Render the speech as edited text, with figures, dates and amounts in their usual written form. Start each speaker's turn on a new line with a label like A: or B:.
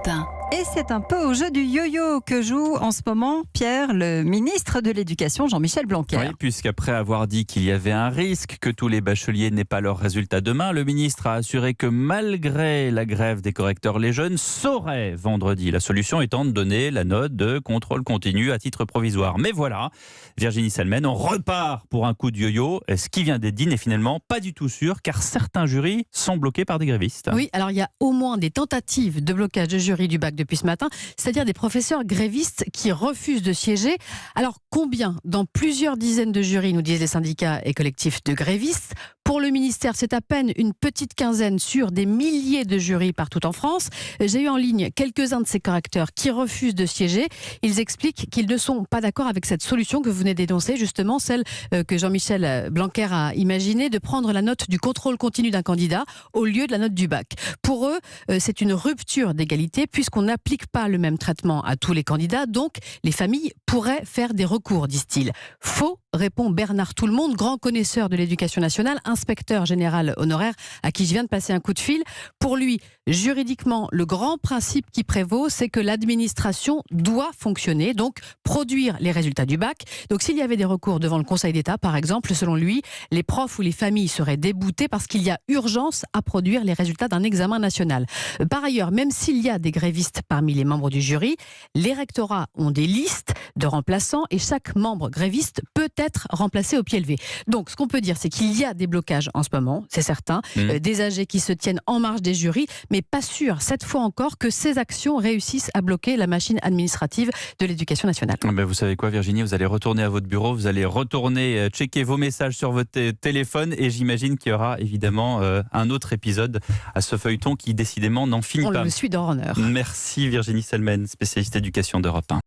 A: 1.
B: Et c'est un peu au jeu du yo-yo que joue en ce moment Pierre, le ministre de l'Éducation, Jean-Michel Blanquer.
C: Oui, puisqu'après avoir dit qu'il y avait un risque que tous les bacheliers n'aient pas leurs résultats demain, le ministre a assuré que malgré la grève des correcteurs, les jeunes sauraient vendredi. La solution étant de donner la note de contrôle continu à titre provisoire. Mais voilà, Virginie Salmen, on repart pour un coup de yo-yo. Ce qui vient d'être dit n'est finalement pas du tout sûr, car certains jurys sont bloqués par des grévistes.
A: Oui, alors il y a au moins des tentatives de blocage de jury du bac depuis ce matin, c'est-à-dire des professeurs grévistes qui refusent de siéger. Alors combien? Dans plusieurs dizaines de jurys, nous disent les syndicats et collectifs de grévistes. Pour le ministère, c'est à peine une petite quinzaine sur des milliers de jurys partout en France. J'ai eu en ligne quelques-uns de ces correcteurs qui refusent de siéger. Ils expliquent qu'ils ne sont pas d'accord avec cette solution que vous venez d'énoncer, justement celle que Jean-Michel Blanquer a imaginée, de prendre la note du contrôle continu d'un candidat au lieu de la note du bac. Pour eux, c'est une rupture d'égalité puisqu'on n'applique pas le même traitement à tous les candidats. Donc, les familles pourraient faire des recours, disent-ils. Faux, répond Bernard Tout-le-Monde, grand connaisseur de l'éducation nationale, inspecteur général honoraire, à qui je viens de passer un coup de fil. Pour lui, juridiquement, le grand principe qui prévaut, c'est que l'administration doit fonctionner, donc produire les résultats du bac. Donc s'il y avait des recours devant le Conseil d'État, par exemple, selon lui, les profs ou les familles seraient déboutés parce qu'il y a urgence à produire les résultats d'un examen national. Par ailleurs, même s'il y a des grévistes parmi les membres du jury, les rectorats ont des listes de remplaçants et chaque membre gréviste peut être remplacé au pied levé. Donc ce qu'on peut dire, c'est qu'il y a des blocages en ce moment, c'est certain, des AG qui se tiennent en marge des jurys, mais pas sûr, cette fois encore, que ces actions réussissent à bloquer la machine administrative de l'éducation nationale.
C: Ben vous savez quoi, Virginie, vous allez retourner à votre bureau, vous allez retourner checker vos messages sur votre téléphone et j'imagine qu'il y aura évidemment un autre épisode à ce feuilleton qui décidément n'en finit pas.
A: On le suit d'honneur.
C: Merci Virginie Salmen, spécialiste éducation d'Europe 1.